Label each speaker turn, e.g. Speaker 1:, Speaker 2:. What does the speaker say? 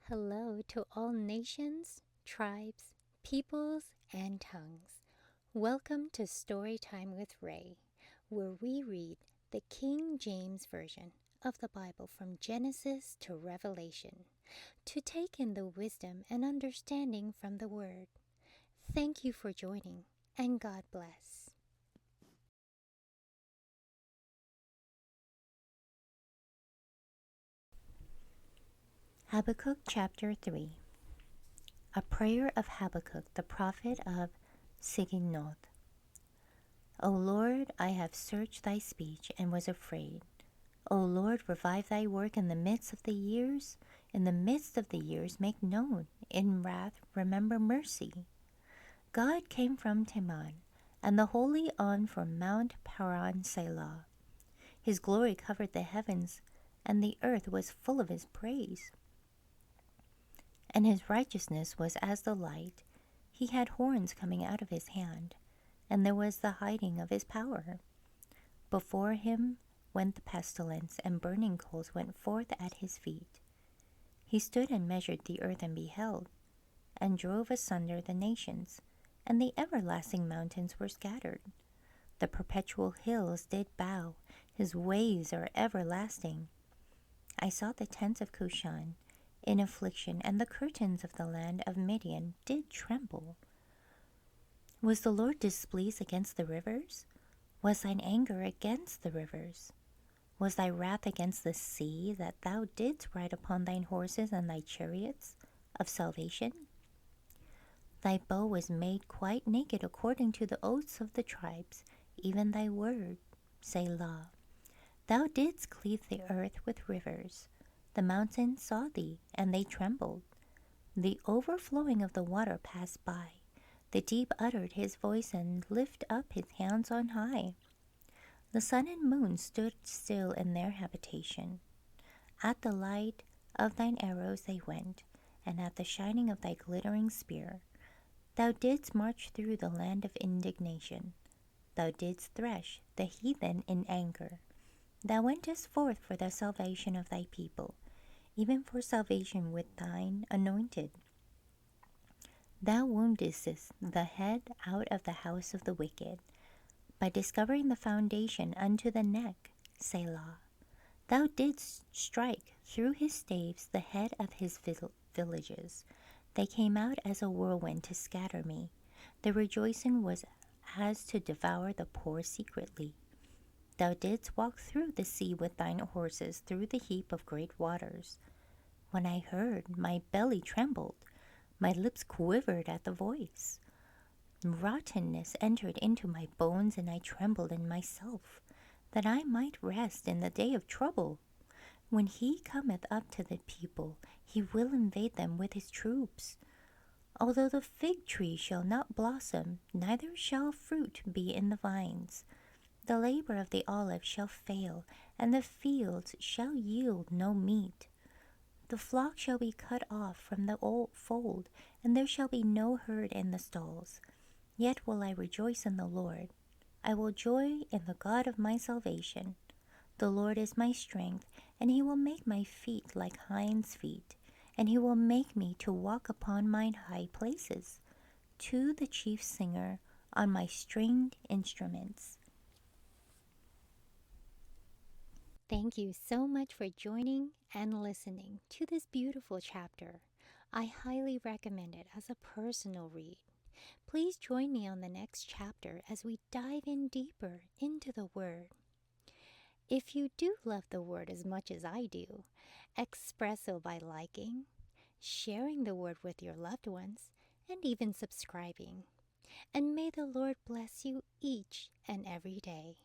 Speaker 1: Hello to all nations, tribes, peoples, and tongues. Welcome to Storytime with Rae, where we read the King James Version of the Bible from Genesis to Revelation to take in the wisdom and understanding from the Word. Thank you for joining, and God bless. Habakkuk chapter 3. A prayer of Habakkuk, the prophet of Siginoth. O Lord, I have searched thy speech and was afraid. O Lord, revive thy work in the midst of the years. In the midst of the years make known. In wrath remember mercy. God came from Teman, and the Holy On from Mount Paran Selah. His glory covered the heavens, and the earth was full of his praise. And his righteousness was as the light. He had horns coming out of his hand, and there was the hiding of his power. Before him went the pestilence, and burning coals went forth at his feet. He stood and measured the earth and beheld, and drove asunder the nations, and the everlasting mountains were scattered. The perpetual hills did bow, his ways are everlasting. I saw the tents of Cushan in affliction, and the curtains of the land of Midian did tremble. Was the Lord displeased against the rivers? Was thine anger against the rivers? Was thy wrath against the sea, that thou didst ride upon thine horses and thy chariots of salvation? Thy bow was made quite naked according to the oaths of the tribes, even thy word, Selah. Thou didst cleave the earth with rivers. The mountains saw thee, and they trembled. The overflowing of the water passed by. The deep uttered his voice and lifted up his hands on high. The sun and moon stood still in their habitation. At the light of thine arrows they went, and at the shining of thy glittering spear. Thou didst march through the land of indignation. Thou didst thresh the heathen in anger. Thou wentest forth for the salvation of thy people, even for salvation with thine anointed. Thou woundedst the head out of the house of the wicked, by discovering the foundation unto the neck, Selah. Thou didst strike through his staves the head of his villages. They came out as a whirlwind to scatter me. The rejoicing was as to devour the poor secretly. Thou didst walk through the sea with thine horses, through the heap of great waters. When I heard, my belly trembled, my lips quivered at the voice. Rottenness entered into my bones, and I trembled in myself, that I might rest in the day of trouble. When he cometh up to the people, he will invade them with his troops. Although the fig tree shall not blossom, neither shall fruit be in the vines. The labor of the olive shall fail, and the fields shall yield no meat. The flock shall be cut off from the old fold, and there shall be no herd in the stalls. Yet will I rejoice in the Lord. I will joy in the God of my salvation. The Lord is my strength, and he will make my feet like hinds' feet, and he will make me to walk upon mine high places, to the chief singer on my stringed instruments. Thank you so much for joining and listening to this beautiful chapter. I highly recommend it as a personal read. Please join me on the next chapter as we dive in deeper into the Word. If you do love the Word as much as I do, express so by liking, sharing the Word with your loved ones, and even subscribing. And may the Lord bless you each and every day.